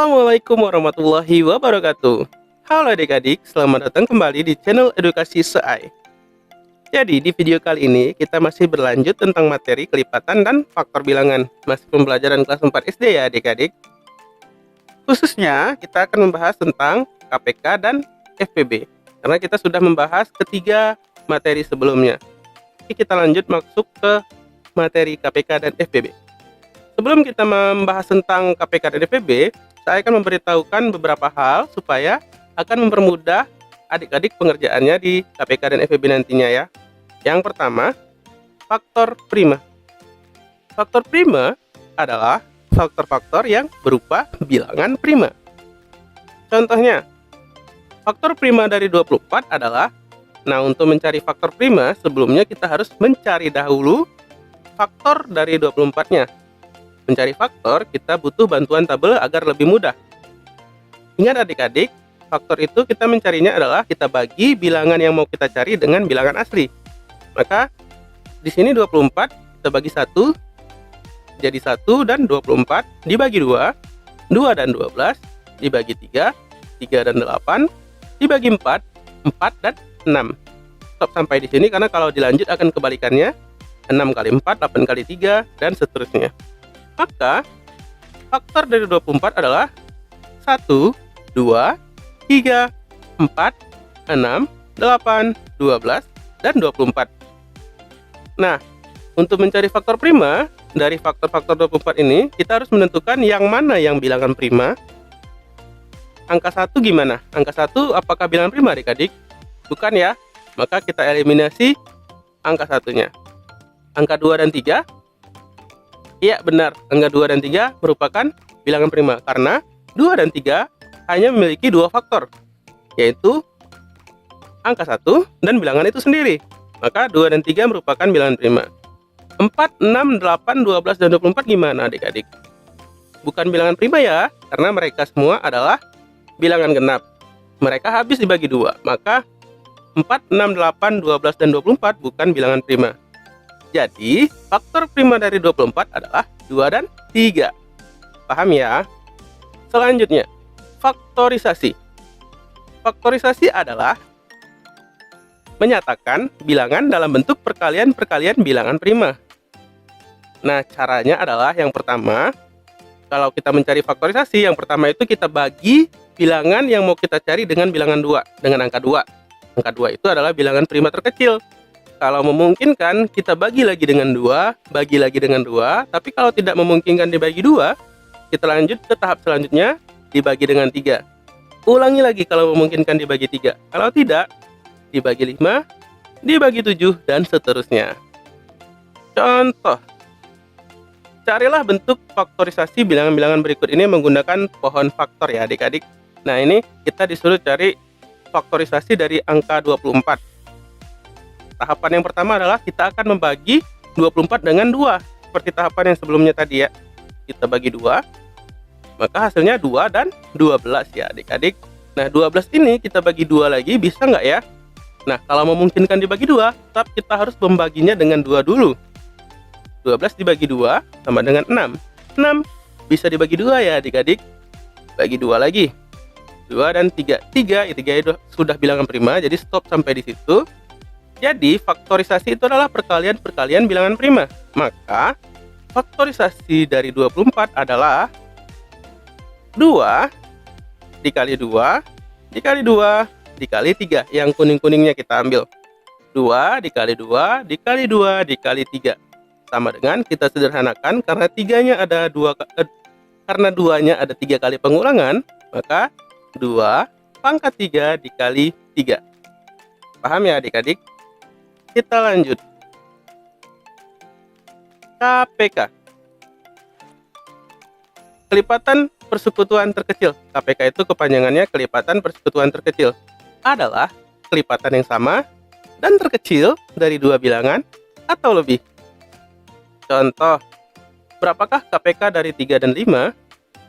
Assalamualaikum warahmatullahi wabarakatuh. Halo adik-adik, selamat datang kembali di channel Edukasi SEAI. Jadi di video kali ini kita masih berlanjut tentang materi kelipatan dan faktor bilangan. Masih pembelajaran kelas 4 SD ya adik-adik. Khususnya kita akan membahas tentang KPK dan FPB. Karena kita sudah membahas ketiga materi sebelumnya. Oke, kita lanjut masuk ke materi KPK dan FPB. Sebelum kita membahas tentang KPK dan FPB, saya akan memberitahukan beberapa hal supaya akan mempermudah adik-adik pengerjaannya di KPK dan FPB nantinya ya. Yang pertama, faktor prima. Faktor prima adalah faktor-faktor yang berupa bilangan prima. Contohnya, faktor prima dari 24 adalah, nah untuk mencari faktor prima, sebelumnya kita harus mencari dahulu faktor dari 24-nya. Mencari faktor, kita butuh bantuan tabel agar lebih mudah. Ingat adik-adik, faktor itu kita mencarinya adalah kita bagi bilangan yang mau kita cari dengan bilangan asli. Maka, di sini 24, kita bagi 1, jadi 1 dan 24, dibagi 2, 2 dan 12, dibagi 3, 3 dan 8, dibagi 4, 4 dan 6. Stop sampai di sini karena kalau dilanjut akan kebalikannya, 6 kali 4, 8 kali 3, dan seterusnya. Maka, faktor dari 24 adalah 1, 2, 3, 4, 6, 8, 12, dan 24. Nah, untuk mencari faktor prima, dari faktor-faktor 24 ini, kita harus menentukan yang mana yang bilangan prima. Angka 1 gimana? Angka 1 apakah bilangan prima adik-adik? Bukan ya, maka kita eliminasi angka 1-nya. Angka 2 dan 3? Iya benar, angka 2 dan 3 merupakan bilangan prima karena 2 dan 3 hanya memiliki dua faktor, yaitu angka 1 dan bilangan itu sendiri. Maka 2 dan 3 merupakan bilangan prima. 4, 6, 8, 12, dan 24 gimana adik-adik? Bukan bilangan prima ya, karena mereka semua adalah bilangan genap. Mereka habis dibagi 2, maka 4, 6, 8, 12, dan 24 bukan bilangan prima. Jadi, faktor prima dari 24 adalah 2 dan 3. Paham ya? Selanjutnya, faktorisasi. Faktorisasi adalah menyatakan bilangan dalam bentuk perkalian-perkalian bilangan prima. Nah, caranya adalah yang pertama, kalau kita mencari faktorisasi, yang pertama itu kita bagi bilangan yang mau kita cari dengan bilangan 2, dengan angka 2. Angka 2 itu adalah bilangan prima terkecil. Kalau memungkinkan, kita bagi lagi dengan 2, bagi lagi dengan 2, tapi kalau tidak memungkinkan dibagi 2, kita lanjut ke tahap selanjutnya, dibagi dengan 3. Ulangi lagi kalau memungkinkan dibagi 3. Kalau tidak, dibagi 5, dibagi 7, dan seterusnya. Contoh, carilah bentuk faktorisasi bilangan-bilangan berikut ini menggunakan pohon faktor ya adik-adik. Nah ini kita disuruh cari faktorisasi dari angka 24. Tahapan yang pertama adalah kita akan membagi 24 dengan 2. Seperti tahapan yang sebelumnya tadi ya. Kita bagi 2, maka hasilnya 2 dan 12 ya adik-adik. Nah 12 ini kita bagi 2 lagi, bisa nggak ya? Nah kalau memungkinkan dibagi 2, tetap kita harus membaginya dengan 2 dulu. 12 dibagi 2 sama dengan 6. 6 bisa dibagi 2 ya adik-adik. Bagi 2 lagi. 2 dan 3. 3 itu sudah bilangan prima, jadi stop sampai di situ. Jadi, faktorisasi itu adalah perkalian-perkalian bilangan prima. Maka, faktorisasi dari 24 adalah 2 dikali 2, dikali 2, dikali 3. Yang kuning-kuningnya kita ambil. 2 dikali 2, dikali 2, dikali 3. Sama dengan kita sederhanakan, karena 3-nya ada 2, karena 2-nya ada 3 kali pengulangan, maka 2 pangkat 3 dikali 3. Paham ya adik-adik? Kita lanjut. KPK. Kelipatan persekutuan terkecil. KPK itu kepanjangannya kelipatan persekutuan terkecil. Adalah kelipatan yang sama dan terkecil dari dua bilangan atau lebih. Contoh, berapakah KPK dari 3 dan 5?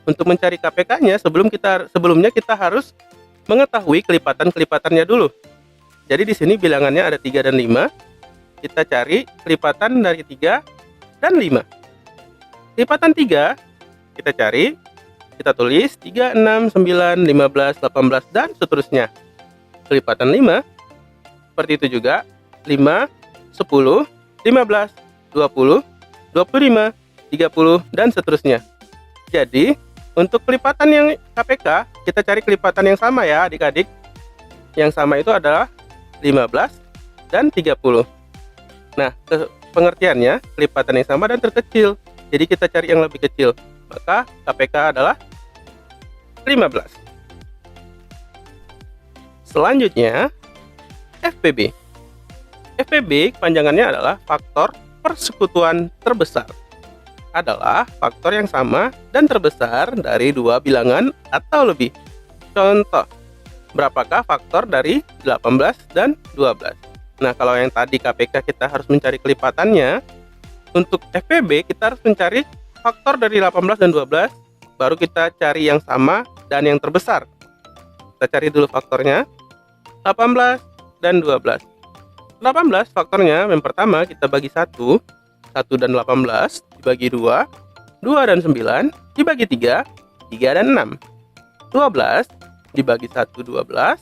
Untuk mencari KPK-nya sebelumnya kita harus mengetahui kelipatan-kelipatannya dulu. Jadi di sini bilangannya ada 3 dan 5. Kita cari kelipatan dari 3 dan 5. Lipatan 3 kita cari kita tulis 3, 6, 9, 15, 18, dan seterusnya. Kelipatan 5, seperti itu juga, 5, 10, 15, 20, 25, 30, dan seterusnya. Jadi, untuk kelipatan yang KPK, kita cari kelipatan yang sama ya adik-adik. Yang sama itu adalah 15 dan 30. Nah, pengertiannya, kelipatan yang sama dan terkecil. Jadi kita cari yang lebih kecil. Maka KPK adalah 15. Selanjutnya, FPB. FPB kepanjangannya adalah faktor persekutuan terbesar. Adalah faktor yang sama dan terbesar dari dua bilangan atau lebih. Contoh, berapakah faktor dari 18 dan 12? Nah, kalau yang tadi KPK kita harus mencari kelipatannya, untuk FPB kita harus mencari faktor dari 18 dan 12, baru kita cari yang sama dan yang terbesar. Kita cari dulu faktornya, 18 dan 12. 18 faktornya, yang pertama kita bagi 1, 1 dan 18 dibagi 2, 2 dan 9 dibagi 3, 3 dan 6. 12 dibagi 1, 12,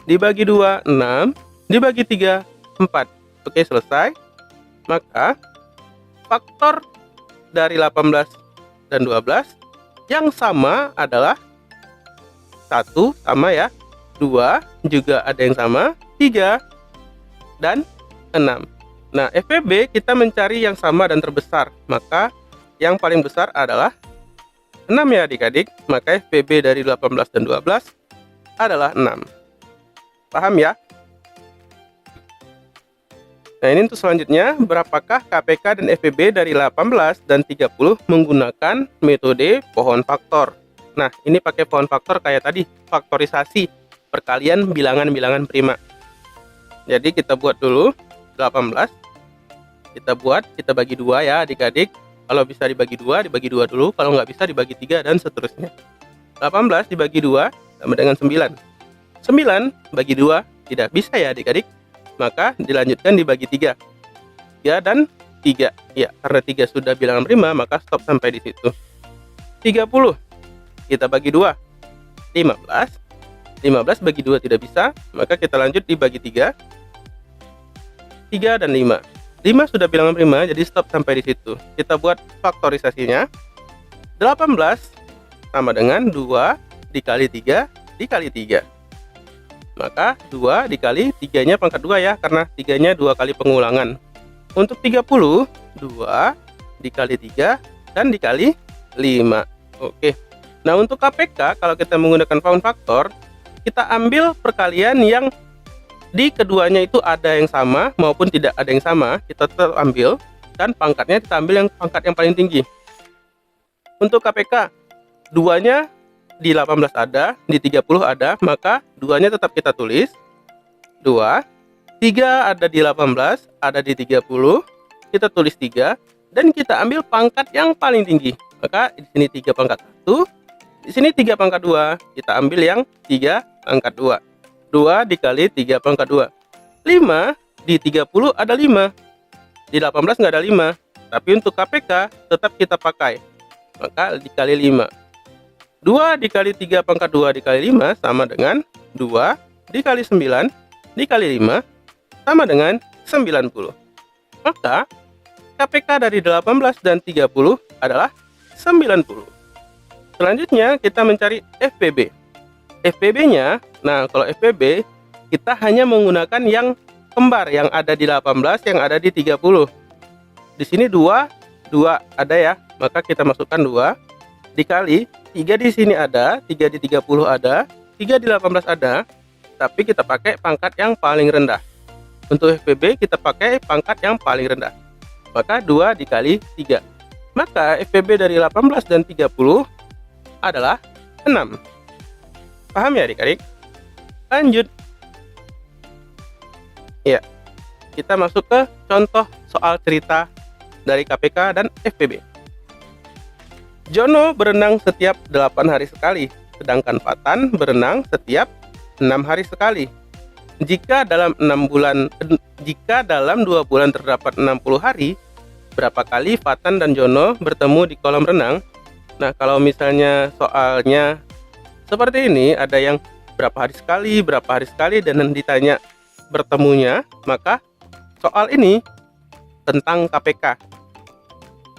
dibagi 2, 6, dibagi 3, 4. Oke, selesai. Maka faktor dari 18 dan 12 yang sama adalah 1 sama ya, 2 juga ada yang sama, 3 dan 6. Nah, FPB kita mencari yang sama dan terbesar, maka yang paling besar adalah 6 ya adik-adik. Maka FPB dari 18 dan 12 adalah 6. Paham ya? Nah, ini untuk selanjutnya, berapakah KPK dan FPB dari 18 dan 30 menggunakan metode pohon faktor. Nah, ini pakai pohon faktor kayak tadi, faktorisasi, perkalian bilangan-bilangan prima. Jadi kita buat dulu 18, kita bagi 2 ya adik-adik. Kalau bisa dibagi 2 dulu, kalau nggak bisa dibagi 3 dan seterusnya. 18 dibagi 2 sama dengan 9. 9 bagi 2 tidak bisa ya adik-adik. Maka dilanjutkan dibagi 3. 3 dan 3. Ya, karena 3 sudah bilangan prima, maka stop sampai di situ. 30. Kita bagi 2. 15. 15 bagi 2 tidak bisa, maka kita lanjut dibagi 3. 3 dan 5. 5 sudah bilangan prima, jadi stop sampai di situ. Kita buat faktorisasinya. 18 sama dengan 2 dikali 3 dikali 3. Maka 2 dikali 3-nya pangkat 2 ya, karena 3-nya 2 kali pengulangan. Untuk 30, 2 dikali 3 dan dikali 5. Oke. Nah, untuk KPK, kalau kita menggunakan pound faktor, kita ambil perkalian yang di keduanya itu ada yang sama maupun tidak ada yang sama, kita tetap ambil, dan pangkatnya kita ambil yang pangkat yang paling tinggi. Untuk KPK, 2-nya di 18 ada, di 30 ada, maka 2-nya tetap kita tulis 2, 3 ada di 18, ada di 30, kita tulis 3, dan kita ambil pangkat yang paling tinggi. Maka di sini 3 pangkat 1, di sini 3 pangkat 2, kita ambil yang 3 pangkat 2. 2 dikali 3 pangkat 2. 5 di 30 ada 5, di 18 nggak ada 5, tapi untuk KPK tetap kita pakai, maka dikali 5. 2 dikali 3 pangkat 2 dikali 5 sama dengan 2 dikali 9 dikali 5 sama dengan 90. Maka KPK dari 18 dan 30 adalah 90. Selanjutnya kita mencari FPB. FPB-nya, nah kalau FPB kita hanya menggunakan yang kembar yang ada di 18, yang ada di 30. Di sini 2 ada ya, maka kita masukkan 2 dikali 3 di sini ada, 3 di 30 ada, 3 di 18 ada, tapi kita pakai pangkat yang paling rendah. Untuk FPB kita pakai pangkat yang paling rendah. Maka 2 dikali 3. Maka FPB dari 18 dan 30 adalah 6. Paham ya adik-adik? Lanjut. Ya, kita masuk ke contoh soal cerita dari KPK dan FPB. Jono berenang setiap 8 hari sekali, sedangkan Fatan berenang setiap 6 hari sekali. Jika dalam 2 bulan terdapat 60 hari, berapa kali Fatan dan Jono bertemu di kolam renang? Nah, kalau misalnya soalnya seperti ini, ada yang berapa hari sekali, dan ditanya bertemunya, maka soal ini tentang KPK,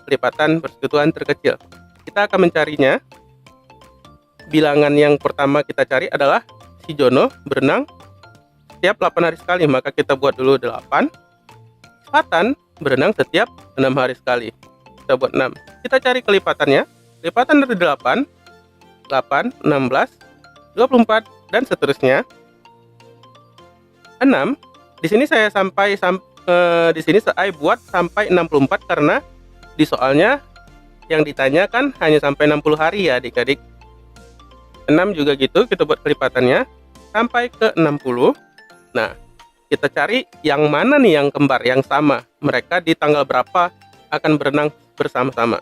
kelipatan persekutuan terkecil. Kita akan mencarinya. Bilangan yang pertama kita cari adalah si Jono berenang setiap 8 hari sekali, maka kita buat dulu 8. Fatan berenang setiap 6 hari sekali, kita buat 6. Kita cari kelipatannya. Kelipatan dari 8, 16, 24, dan seterusnya. 6. Di sini saya di sini saya buat sampai 64 karena di soalnya yang ditanyakan hanya sampai 60 hari ya adik-adik. 6 juga gitu, kita buat kelipatannya sampai ke 60. Nah, kita cari yang mana nih yang kembar, yang sama. Mereka di tanggal berapa akan berenang bersama-sama.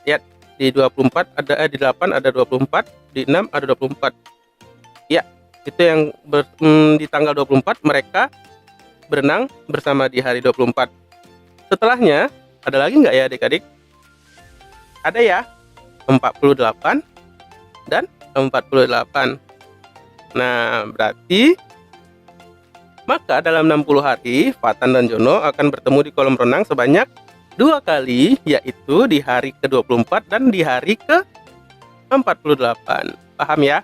Lihat, di 24 ada di 8 ada 24, di 6 ada 24. Ya, itu yang di tanggal 24 mereka berenang bersama di hari 24. Setelahnya, ada lagi nggak ya adik-adik? Ada ya, 48 dan 48. Nah, berarti maka dalam 60 hari, Fatan dan Jono akan bertemu di kolam renang sebanyak 2 kali, yaitu di hari ke-24 dan di hari ke-48. Paham ya?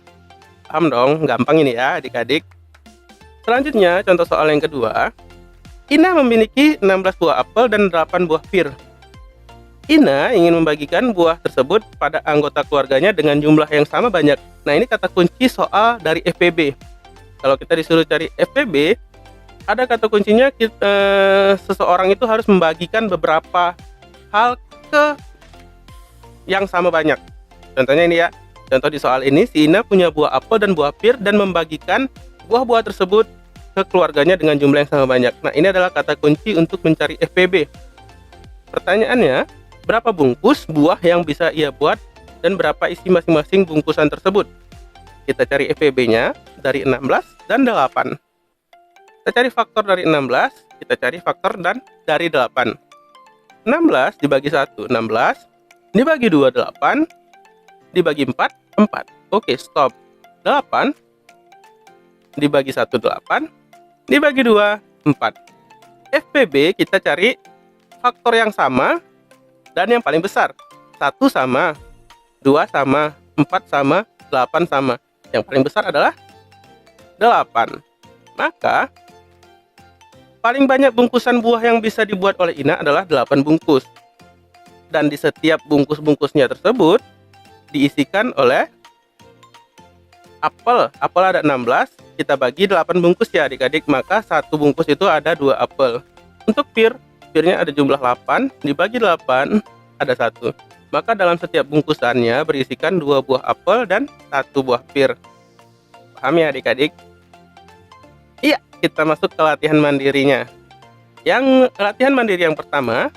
Paham dong, gampang ini ya adik-adik. Selanjutnya, contoh soal yang kedua. Ina memiliki 16 buah apel dan 8 buah pir. Ina ingin membagikan buah tersebut pada anggota keluarganya dengan jumlah yang sama banyak. Nah, ini kata kunci soal dari FPB. Kalau kita disuruh cari FPB, ada kata kuncinya seseorang itu harus membagikan beberapa hal ke yang sama banyak. Contohnya ini ya. Contoh di soal ini, si Ina punya buah apel dan buah pir dan membagikan buah-buah tersebut ke keluarganya dengan jumlah yang sama banyak. Nah, ini adalah kata kunci untuk mencari FPB. Pertanyaannya, berapa bungkus buah yang bisa ia buat dan berapa isi masing-masing bungkusan tersebut? Kita cari FPB-nya dari 16 dan 8. Kita cari faktor dari 16, kita cari faktor dari 8. 16 dibagi 1, 16. Dibagi 2, 8. Dibagi 4, 4. Oke, stop. 8 dibagi 1, 8. Dibagi 2, 4. FPB kita cari faktor yang sama dan yang paling besar. 1 sama, 2 sama, 4 sama, 8 sama. Yang paling besar adalah 8. Maka paling banyak bungkusan buah yang bisa dibuat oleh Ina adalah 8 bungkus. Dan di setiap bungkus-bungkusnya tersebut diisikan oleh apel. Apel ada 16, kita bagi 8 bungkus ya adik-adik, maka satu bungkus itu ada 2 apel. Untuk pirnya ada jumlah 8, dibagi 8 ada 1. Maka dalam setiap bungkusannya berisikan 2 buah apel dan 1 buah pir. Paham ya adik-adik? Iya, kita masuk ke latihan mandirinya. Yang latihan mandiri yang pertama,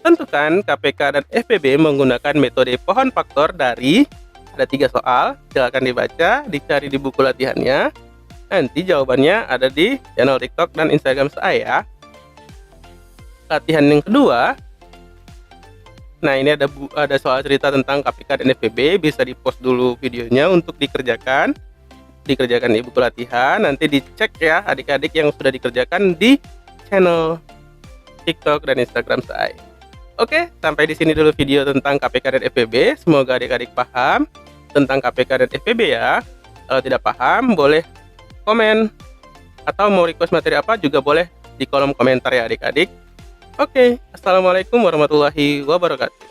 tentukan KPK dan FPB menggunakan metode pohon faktor dari ada 3 soal. Silakan dibaca, dicari di buku latihannya. Nanti jawabannya ada di channel TikTok dan Instagram saya. Latihan yang kedua, nah ini ada soal cerita tentang KPK dan FPB. Bisa di-post dulu videonya untuk dikerjakan di buku latihan. Nanti dicek ya adik-adik yang sudah dikerjakan di channel TikTok dan Instagram saya. Oke, sampai di sini dulu video tentang KPK dan FPB. Semoga adik-adik paham tentang KPK dan FPB ya. Kalau tidak paham, boleh komen. Atau mau request materi apa juga boleh di kolom komentar ya adik-adik. Oke, assalamualaikum warahmatullahi wabarakatuh.